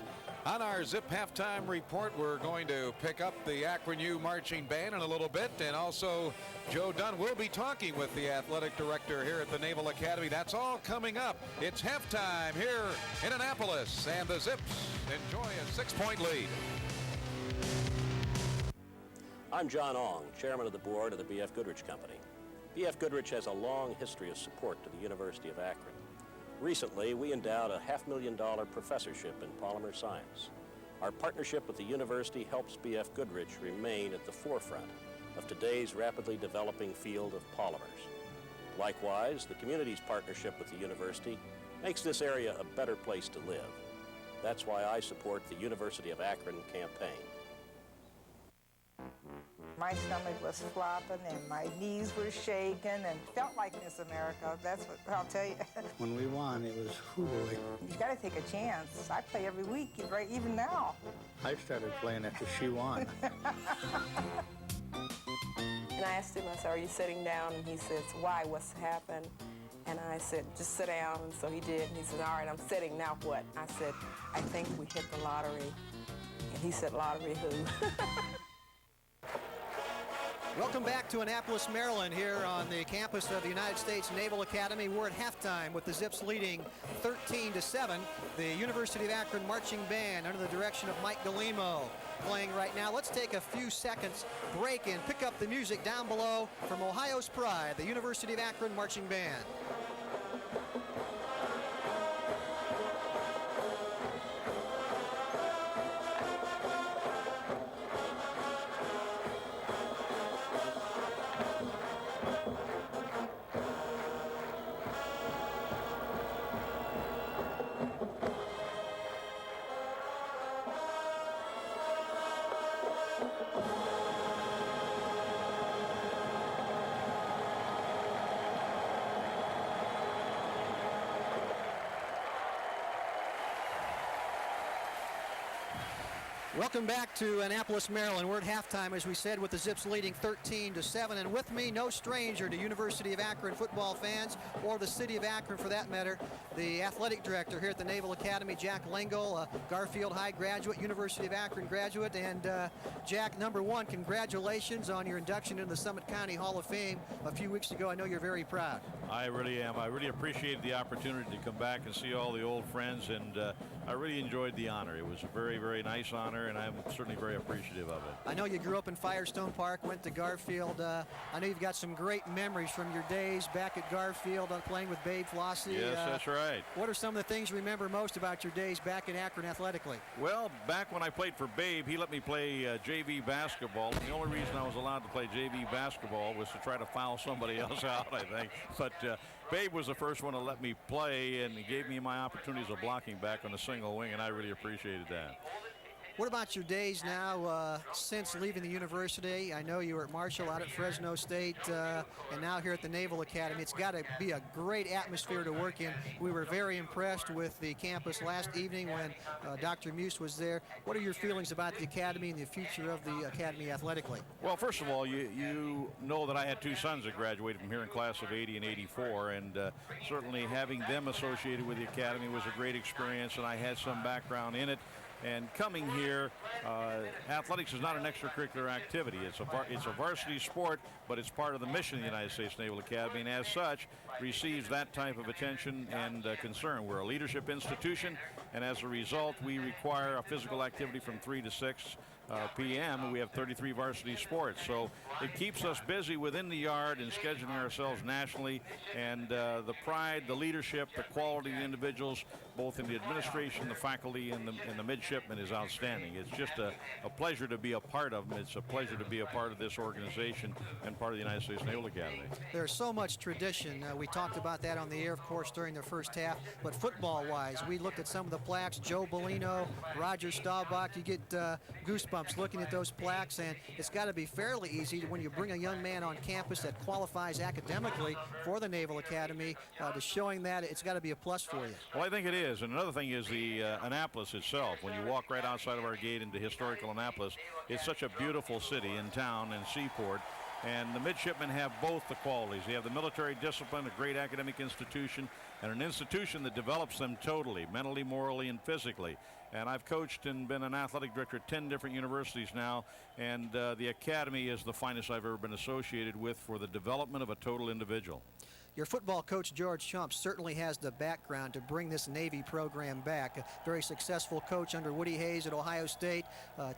On our Zip halftime report, we're going to pick up the Akron U Marching Band in a little bit, and also Joe Dunn will be talking with the athletic director here at the Naval Academy. That's all coming up. It's halftime here in Annapolis, and the Zips enjoy a 6-point lead. I'm John Ong, chairman of the board of the B.F. Goodrich Company. B.F. Goodrich has a long history of support to the University of Akron. Recently, we endowed a $500,000 professorship in polymer science. Our partnership with the university helps B.F. Goodrich remain at the forefront of today's rapidly developing field of polymers. Likewise, the community's partnership with the university makes this area a better place to live. That's why I support the University of Akron campaign. My stomach was flopping and my knees were shaking and felt like Miss America. That's what I'll tell you. When we won, it was, whoo boy. You got to take a chance. I play every week, right? Even now. I started playing after she won. And I asked him, I said, are you sitting down? And he says, why? What's happened? And I said, just sit down. And so he did. And he said, all right, I'm sitting. Now what? I said, I think we hit the lottery. And he said, lottery who? Welcome back to Annapolis, Maryland, here on the campus of the United States Naval Academy. We're at halftime with the Zips leading 13-7. The University of Akron Marching Band under the direction of Mike Galimo playing right now. Let's take a few seconds break and pick up the music down below from Ohio's pride, the University of Akron Marching Band. Welcome back to Annapolis, Maryland. We're at halftime, as we said, with the Zips leading 13-7. And with me, no stranger to University of Akron football fans, or the city of Akron for that matter, the athletic director here at the Naval Academy, Jack Lingiel, a Garfield High graduate, University of Akron graduate. And Jack, number one, congratulations on your induction into the Summit County Hall of Fame a few weeks ago. I know you're very proud. I really am. I really appreciated the opportunity to come back and see all the old friends, and I really enjoyed the honor. It was a very, very nice honor, and I'm certainly very appreciative of it. I know you grew up in Firestone Park, went to Garfield. I know you've got some great memories from your days back at Garfield playing with Babe Flossie. Yes, that's right. What are some of the things you remember most about your days back in Akron athletically? Well, back when I played for Babe, he let me play JV basketball. The only reason I was allowed to play JV basketball was to try to foul somebody else out, I think. But Babe was the first one to let me play, and he gave me my opportunities of blocking back on the single wing, and I really appreciated that. What about your days now since leaving the university? I know you were at Marshall, out at Fresno State, and now here at the Naval Academy. It's got to be a great atmosphere to work in. We were very impressed with the campus last evening when Dr. Muse was there. What are your feelings about the academy and the future of the academy athletically? Well, first of all, you know that I had two sons that graduated from here in class of 80 and 84, and certainly having them associated with the academy was a great experience, and I had some background in it. And coming here, athletics is not an extracurricular activity. It's a varsity sport, but it's part of the mission of the United States Naval Academy, and as such, receives that type of attention and concern. We're a leadership institution, and as a result, we require a physical activity from 3 to 6 p.m. We have 33 varsity sports, so it keeps us busy within the yard and scheduling ourselves nationally, and the pride, the leadership, the quality of the individuals, both in the administration, the faculty, and the midshipmen is outstanding. It's just a pleasure to be a part of them. It's a pleasure to be a part of this organization and part of the United States Naval Academy. There's so much tradition. We talked about that on the air, of course, during the first half, but football-wise, we looked at some of the plaques. Joe Bellino, Roger Staubach, you get goosebumps looking at those plaques, and it's got to be fairly easy when you bring a young man on campus that qualifies academically for the Naval Academy to showing that it's got to be a plus for you. Well, I think it is, and another thing is the Annapolis itself. When you walk right outside of our gate into historical Annapolis, it's such a beautiful city and town and seaport. And the midshipmen have both the qualities. They have the military discipline, a great academic institution, and an institution that develops them totally, mentally, morally, and physically. And I've coached and been an athletic director at 10 different universities now, and the Academy is the finest I've ever been associated with for the development of a total individual. Your football coach, George Chump, certainly has the background to bring this Navy program back. A very successful coach under Woody Hayes at Ohio State,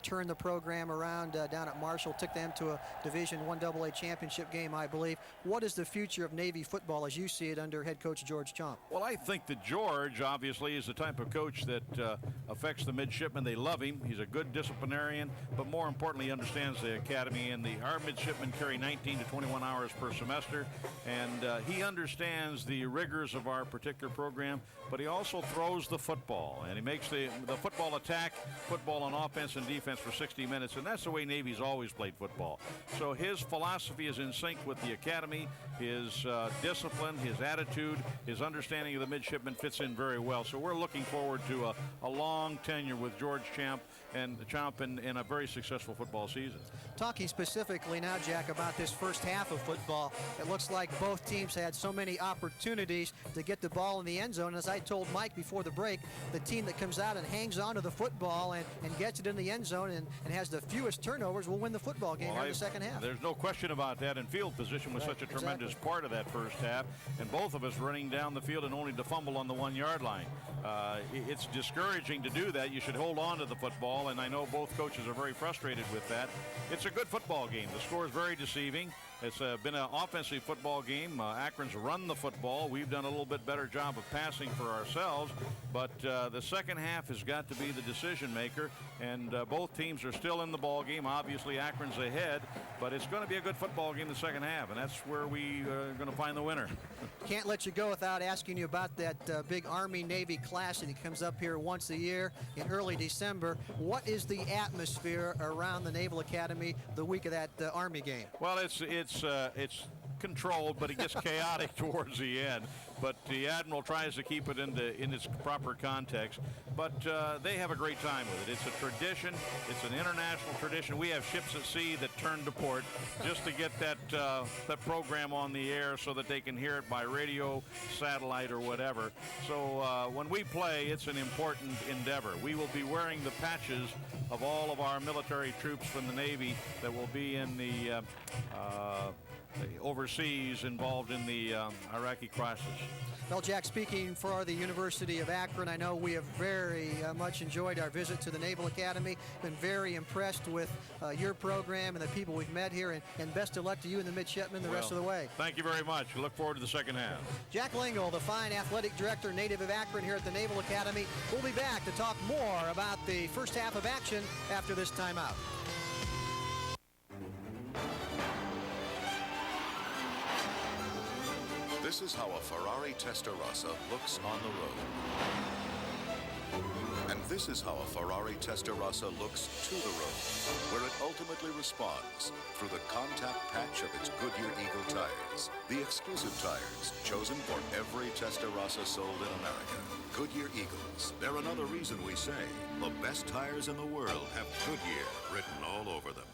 turned the program around down at Marshall, took them to a Division I AA championship game, I believe. What is the future of Navy football as you see it under head coach George Chump? Well, I think that George, obviously, is the type of coach that affects the midshipmen. They love him. He's a good disciplinarian, but more importantly, he understands the Academy. And our midshipmen carry 19 to 21 hours per semester, and he understands the rigors of our particular program, but he also throws the football, and he makes the football attack, football on offense and defense for 60 minutes, and that's the way Navy's always played football. So his philosophy is in sync with the Academy. His discipline, his attitude, his understanding of the midshipmen fits in very well. So we're looking forward to a long tenure with George Chomp and in a very successful football season. Talking specifically now, Jack, about this first half of football, it looks like both teams had so many opportunities to get the ball in the end zone. As I told Mike before the break, the team that comes out and hangs on to the football and gets it in the end zone and has the fewest turnovers will win the football game in the second half. There's no question about that, and field position was such a tremendous part of that first half, and both of us running down the field and only to fumble on the 1-yard line. It's discouraging to do that. You should hold on to the football, and I know both coaches are very frustrated with that. It's a good football game. The score is very deceiving. It's been an offensive football game. Akron's run the football. We've done a little bit better job of passing for ourselves, but the second half has got to be the decision maker, and both teams are still in the ball game. Obviously, Akron's ahead, but it's going to be a good football game the second half, and that's where we are going to find the winner. Can't let you go without asking you about that big Army-Navy Classic that comes up here once a year in early December. What is the atmosphere around the Naval Academy the week of that Army game? Well, it's controlled, but it gets chaotic towards the end. But the Admiral tries to keep it in its proper context. But they have a great time with it. It's a tradition. It's an international tradition. We have ships at sea that turn to port just to get that program on the air so that they can hear it by radio, satellite, or whatever. So when we play, it's an important endeavor. We will be wearing the patches of all of our military troops from the Navy that will be in the overseas involved in the Iraqi crisis. Well, Jack, speaking for the University of Akron, I know we have very much enjoyed our visit to the Naval Academy, been very impressed with your program and the people we've met here, and best of luck to you and the midshipmen the rest of the way. Thank you very much. We look forward to the second half. Jack Lingle, the fine athletic director, native of Akron here at the Naval Academy. We'll be back to talk more about the first half of action after this timeout. This is how a Ferrari Testarossa looks on the road. And this is how a Ferrari Testarossa looks to the road, where it ultimately responds through the contact patch of its Goodyear Eagle tires. The exclusive tires chosen for every Testarossa sold in America. Goodyear Eagles. They're another reason we say the best tires in the world have Goodyear written all over them.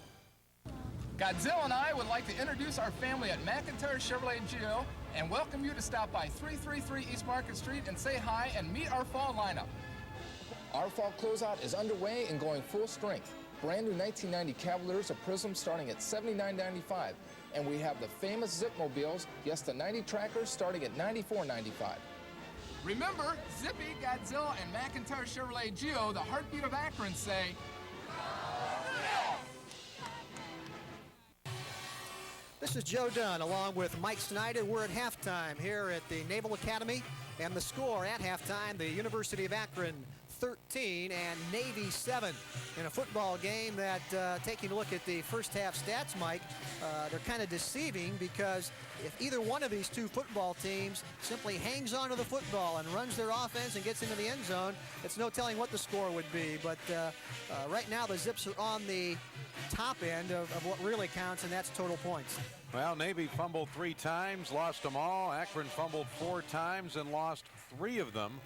Godzilla and I would like to introduce our family at McIntyre Chevrolet Geo and welcome you to stop by 333 East Market Street and say hi and meet our fall lineup. Our fall closeout is underway and going full strength. Brand new 1990 Cavaliers of Prism starting at $79.95. And we have the famous Zipmobiles, yes, the 90 Trackers starting at $94.95. Remember, Zippy, Godzilla, and McIntyre Chevrolet Geo, the heartbeat of Akron, say, This is Joe Dunn along with Mike Snyder. We're at halftime here at the Naval Academy, and the score at halftime, the University of Akron 13 and Navy 7 in a football game that, taking a look at the first half stats, Mike, they're kind of deceiving, because if either one of these two football teams simply hangs onto the football and runs their offense and gets into the end zone, it's no telling what the score would be. But right now the Zips are on the top end of what really counts, and that's total points. Well, Navy fumbled 3 times, lost them all. Akron fumbled 4 times and lost 3 of them.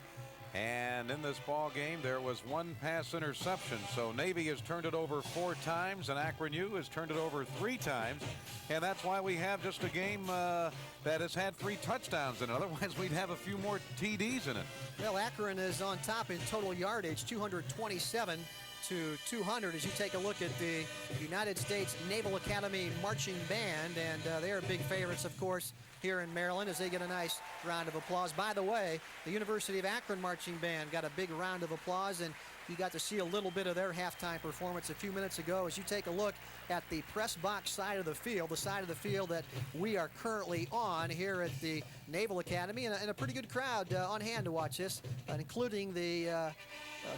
And in this ball game, there was 1 pass interception. So Navy has turned it over 4 times, and Akron U has turned it over 3 times. And that's why we have just a game that has had 3 touchdowns in it. Otherwise, we'd have a few more TDs in it. Well, Akron is on top in total yardage, 227 to 200, as you take a look at the United States Naval Academy Marching Band, and they are big favorites, of course, here in Maryland, as they get a nice round of applause. By the way, the University of Akron Marching Band got a big round of applause, and you got to see a little bit of their halftime performance a few minutes ago as you take a look at the press box side of the field, the side of the field that we are currently on here at the Naval Academy, and a pretty good crowd on hand to watch this, including the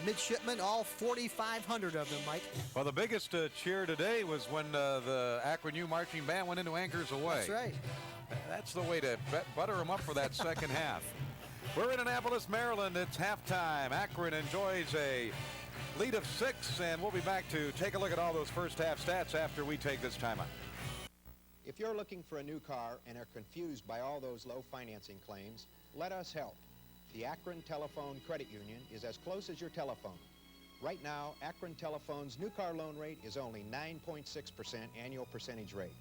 midshipmen, all 4,500 of them, Mike. Well, the biggest cheer today was when the Akron U Marching Band went into Anchors Away. That's right. That's the way to butter them up for that second half. We're in Annapolis, Maryland. It's halftime. Akron enjoys a lead of 6, and we'll be back to take a look at all those first half stats after we take this timeout. If you're looking for a new car and are confused by all those low financing claims, let us help. The Akron Telephone Credit Union is as close as your telephone. Right now, Akron Telephone's new car loan rate is only 9.6% annual percentage rate.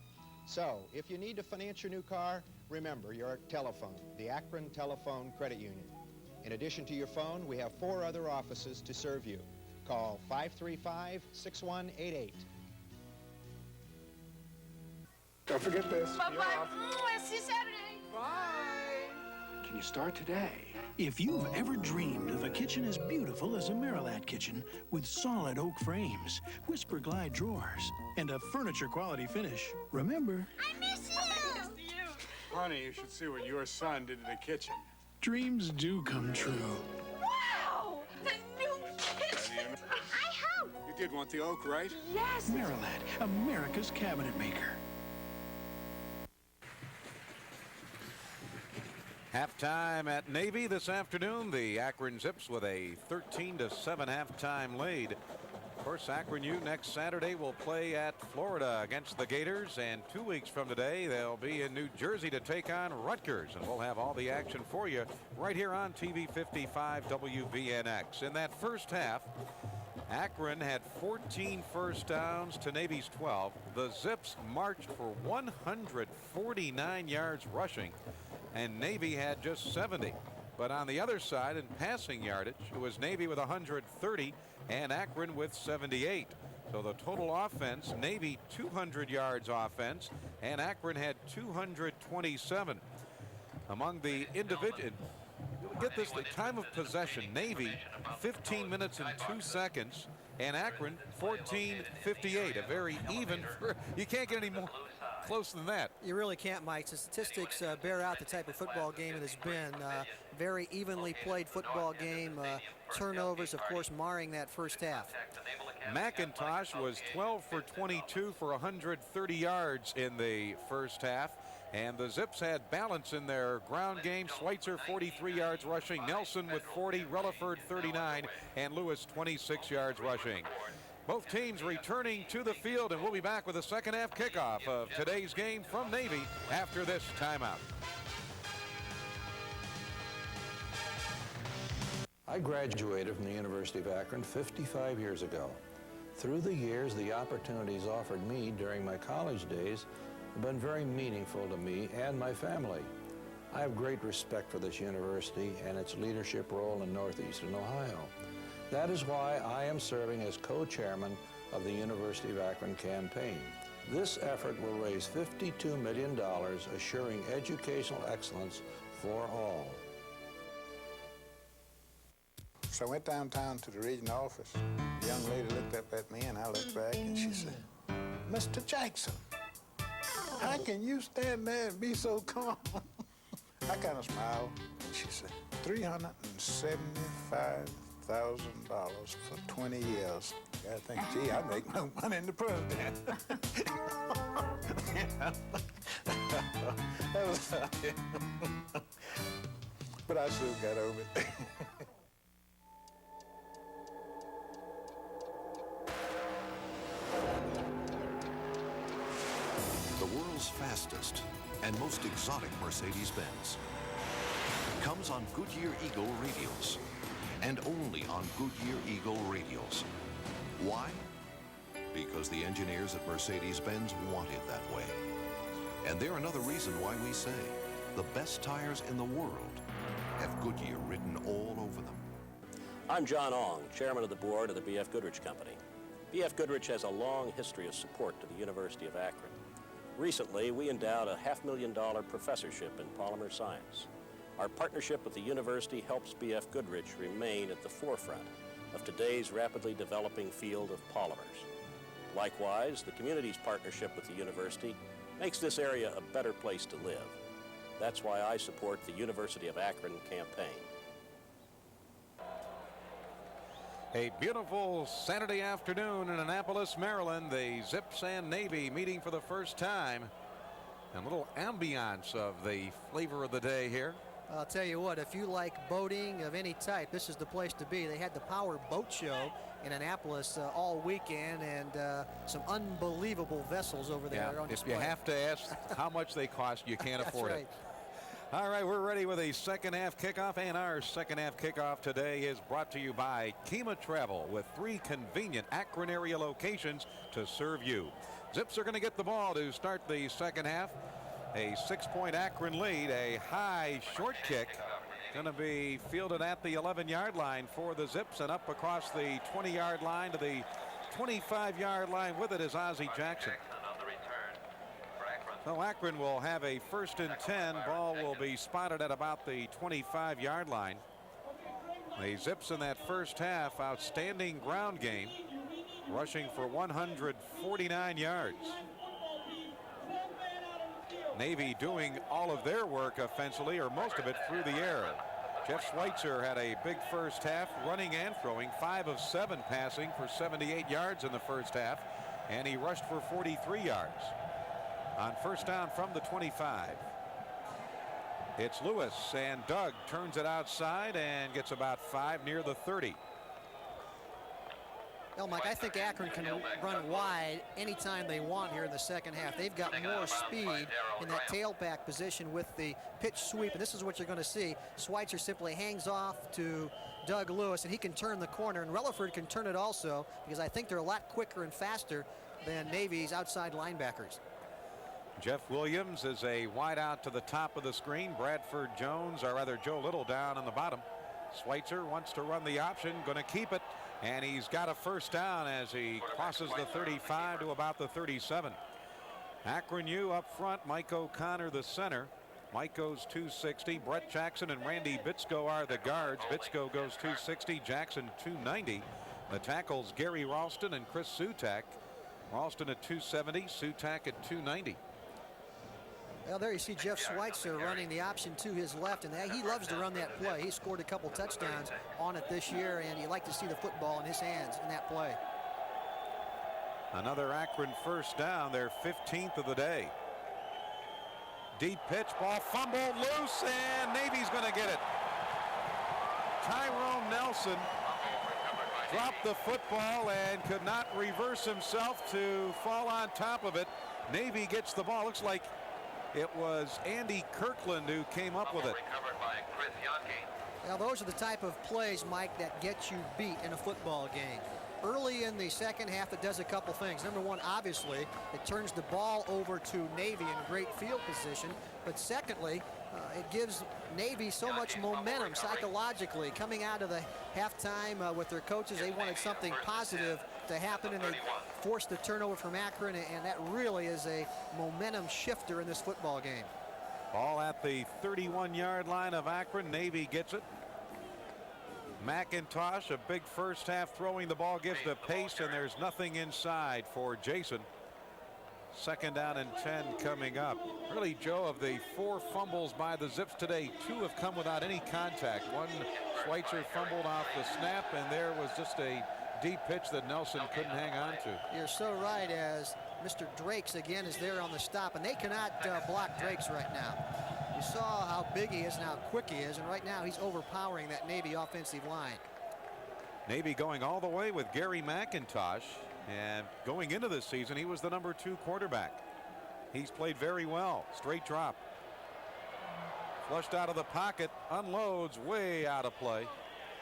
So, if you need to finance your new car, remember your telephone, the Akron Telephone Credit Union. In addition to your phone, we have 4 other offices to serve you. Call 535-6188. Don't forget this. Bye-bye. See you Saturday. Bye. Can you start today? If you've ever dreamed of a kitchen as beautiful as a Marilat kitchen with solid oak frames, Whisper Glide drawers, and a furniture quality finish, remember, I miss you. Honey, you should see what your son did to the kitchen. dreams do come true. Wow! The new kitchen. I hope. You did want the oak, right? Yes. Marilat, America's cabinet maker. Halftime at Navy this afternoon. The Akron Zips with a 13-7 halftime lead. Of course, Akron U next Saturday will play at Florida against the Gators, and 2 weeks from today they'll be in New Jersey to take on Rutgers, and we'll have all the action for you right here on TV 55 WVNX. In that first half, Akron had 14 first downs to Navy's 12. The Zips marched for 149 yards rushing, and Navy had just 70. But on the other side, in passing yardage, it was Navy with 130 and Akron with 78. So the total offense, Navy 200 yards offense, and Akron had 227. Among the individual, get this, the time of possession, Navy 15 minutes and 2 seconds, and Akron 14:58. A very even, you can't get any more close than that. You really can't, Mike. The statistics bear out the type of football game it has been. Very evenly played football game. Turnovers, of course, marring that first half. McIntosh was 12 for 22 for 130 yards in the first half. And the Zips had balance in their ground game. Schweitzer 43 yards rushing, Nelson with 40, Relaford 39, and Lewis 26 yards rushing. Both teams returning to the field, and we'll be back with the second half kickoff of today's game from Navy after this timeout. I graduated from the University of Akron 55 years ago. Through the years, the opportunities offered me during my college days have been very meaningful to me and my family. I have great respect for this university and its leadership role in Northeastern Ohio. That is why I am serving as co-chairman of the University of Akron campaign. This effort will raise $52 million, assuring educational excellence for all. So I went downtown to the regional office. The young lady looked up at me, and I looked back, and she said, "Mr. Jackson, how can you stand there and be so calm?" I kind of smiled, and she said, $375,000 for 20 years. I think, gee, I make no money in the president. That was, but I soon got over it. The world's fastest and most exotic Mercedes-Benz comes on Goodyear Eagle radials, and only on Goodyear Eagle radials. Why? Because the engineers at Mercedes-Benz want it that way. And they're another reason why we say the best tires in the world have Goodyear written all over them. I'm John Ong, chairman of the board of the B.F. Goodrich Company. B.F. Goodrich has a long history of support to the University of Akron. Recently, we endowed a $500,000 professorship in polymer science. Our partnership with the university helps B.F. Goodrich remain at the forefront of today's rapidly developing field of polymers. Likewise, the community's partnership with the university makes this area a better place to live. That's why I support the University of Akron campaign. A beautiful Saturday afternoon in Annapolis, Maryland. The Zips and Navy meeting for the first time. And a little ambiance of the flavor of the day here. I'll tell you what, if you like boating of any type, this is the place to be. They had the Power Boat Show in Annapolis all weekend, and some unbelievable vessels over there on display. If you have to ask how much they cost, you can't afford right. it. All right, we're ready with a second half kickoff, and our second half kickoff today is brought to you by Kima Travel, with 3 convenient Akron area locations to serve you. Zips are going to get the ball to start the second half. A 6-point Akron lead, a high short kick, going to be fielded at the 11-yard line for the Zips, and up across the 20-yard line to the 25-yard line with it is Ozzie Jackson. So Akron will have a 1st and 10. Ball will be spotted at about the 25-yard line. The Zips in that first half, outstanding ground game, rushing for 149 yards. Navy doing all of their work offensively, or most of it through the air. Jeff Schweitzer had a big first half, running and throwing, 5 of 7 passing for 78 yards in the first half, and he rushed for 43 yards. On first down from the 25, it's Lewis, and Doug turns it outside and gets about 5 near the 30. Well, Mike, I think Akron can run wide anytime they want here in the second half. They've got more speed in that tailback position with the pitch sweep, and this is what you're going to see. Schweitzer simply hangs off to Doug Lewis, and he can turn the corner, and Relaford can turn it also, because I think they're a lot quicker and faster than Navy's outside linebackers. Jeff Williams is a wide out to the top of the screen. Bradford Jones, or rather Joe Little, down on the bottom. Schweitzer wants to run the option, going to keep it, and he's got a first down as he crosses the 35 to about the 37. Akron U up front, Mike O'Connor the center. Mike goes 260. Brett Jackson and Randy Bitsko are the guards. Bitsko goes 260, Jackson 290. The tackles, Gary Ralston and Chris Sutak. Ralston at 270, Sutak at 290. Well, there you see Jeff Schweitzer running the option to his left, and he loves to run that play. He scored a couple touchdowns on it this year, and you like to see the football in his hands in that play. Another Akron first down, their 15th of the day. Deep pitch, ball fumbled loose, and Navy's going to get it. Tyrone Nelson dropped the football and could not reverse himself to fall on top of it. Navy gets the ball. Looks like it was Andy Kirkland who came up with it. Now, those are the type of plays, Mike, that get you beat in a football game. early in the second half, it does a couple things. Number one, obviously, it turns the ball over to Navy in great field position. But secondly, it gives Navy so much momentum psychologically. Coming out of the halftime with their coaches, they wanted something positive to happen, and they forced the turnover from Akron, and that really is a momentum shifter in this football game. Ball at the 31-yard line of Akron. Navy gets it. McIntosh, a big first half throwing the ball, gives the pace, and there's nothing inside for Jason. Second down and 10 coming up. Really, Joe, of the 4 fumbles by the Zips today, 2 have come without any contact. One, Schweitzer fumbled off the snap, and there was just a deep pitch that Nelson couldn't hang on to. You're so right, as Mr. Drakes again is there on the stop, and they cannot block Drakes right now. You saw how big he is and how quick he is, and right now he's overpowering that Navy offensive line. Navy going all the way with Gary McIntosh, and going into this season, he was the number 2 quarterback. He's played very well. Straight drop. Flushed out of the pocket, unloads way out of play.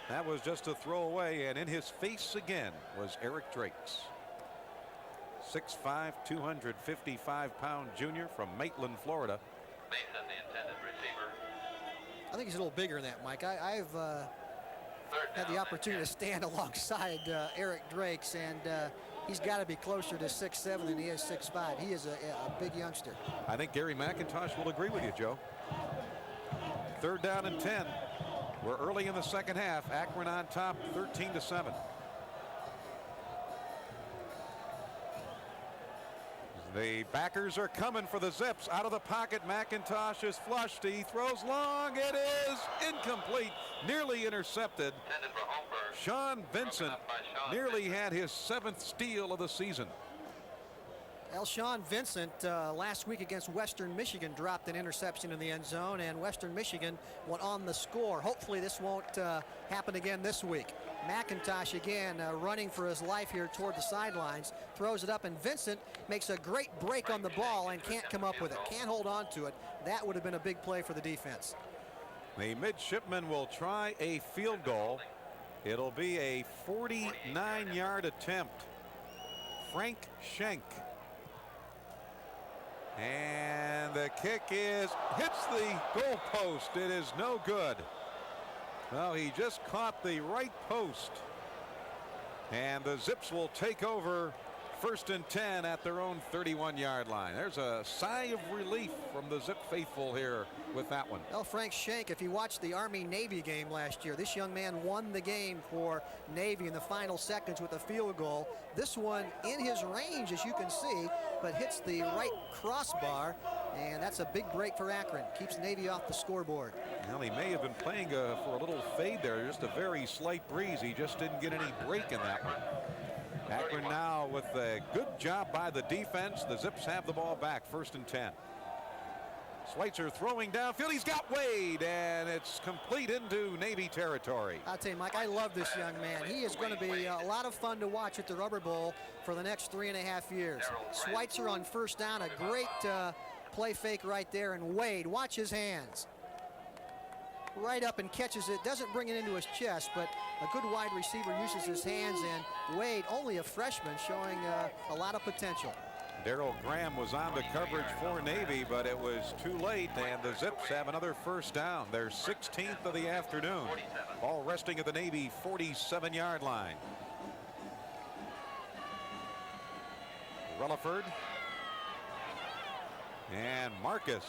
That was just a throwaway, and in his face again was Eric Drakes. 6'5", 255-pound junior from Maitland, Florida. Mason, the intended receiver. I think he's a little bigger than that, Mike. I've had the opportunity to stand alongside Eric Drakes, and he's got to be closer to 6'7" than he is 6'5". He is a big youngster. I think Gary McIntosh will agree with you, Joe. Third down and 10. We're early in the second half. Akron on top, 13-7. The backers are coming for the Zips. Out of the pocket, McIntosh is flushed. He throws long. It is incomplete. Nearly intercepted. Sean Vincent nearly had his 7th steal of the season. Well, Sean Vincent last week against Western Michigan dropped an interception in the end zone, and Western Michigan went on the score. Hopefully this won't happen again this week. McIntosh again running for his life here toward the sidelines, throws it up, and Vincent makes a great break on the ball and can't come up with it, can't hold on to it. That would have been a big play for the defense. The midshipmen will try a field goal. It'll be a 49-yard attempt. Frank Schenk. And the kick hits the goalpost. It is no good. Well, he just caught the right post. And the Zips will take over 1st and 10 at their own 31-yard line. There's a sigh of relief from the Zip faithful here with that one. Well, Frank Schenk, if you watched the Army-Navy game last year, this young man won the game for Navy in the final seconds with a field goal. This one in his range, as you can see, but hits the right crossbar, and that's a big break for Akron. Keeps Navy off the scoreboard. Well, he may have been playing for a little fade there, just a very slight breeze. He just didn't get any break in that one. Akron now with a good job by the defense. The Zips have the ball back, 1st and 10. Schweitzer throwing downfield. He's got Wade, and it's complete into Navy territory. I'll tell you, Mike, I love this young man. He is going to be a lot of fun to watch at the Rubber Bowl for the next 3.5 years. Schweitzer on 1st down, a great play fake right there, and Wade, watch his hands. Right up and catches it, doesn't bring it into his chest, but a good wide receiver uses his hands, and Wade, only a freshman, showing a lot of potential. Darryl Graham was on the coverage for Navy, but it was too late, and the Zips have another 1st down. Their 16th of the afternoon. Ball resting at the Navy 47-yard line. Relaford. And Marcus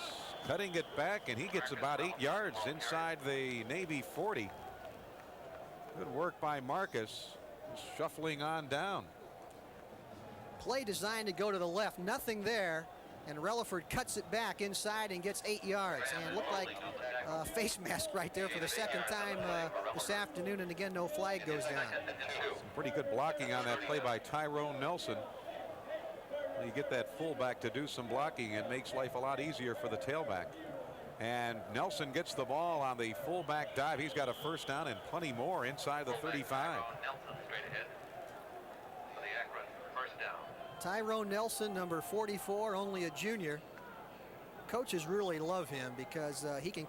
cutting it back, and he gets about 8 yards inside the Navy 40. Good work by Marcus, shuffling on down. Play designed to go to the left, nothing there, and Relaford cuts it back inside and gets 8 yards, and looked like a face mask right there for the 2nd time this afternoon, and again no flag goes down. Some pretty good blocking on that play by Tyrone Nelson. You get that fullback to do some blocking, it makes life a lot easier for the tailback. And Nelson gets the ball on the fullback dive. He's got a 1st down and plenty more inside the 35. Tyrone Nelson, number 44, only a junior. Coaches really love him because he can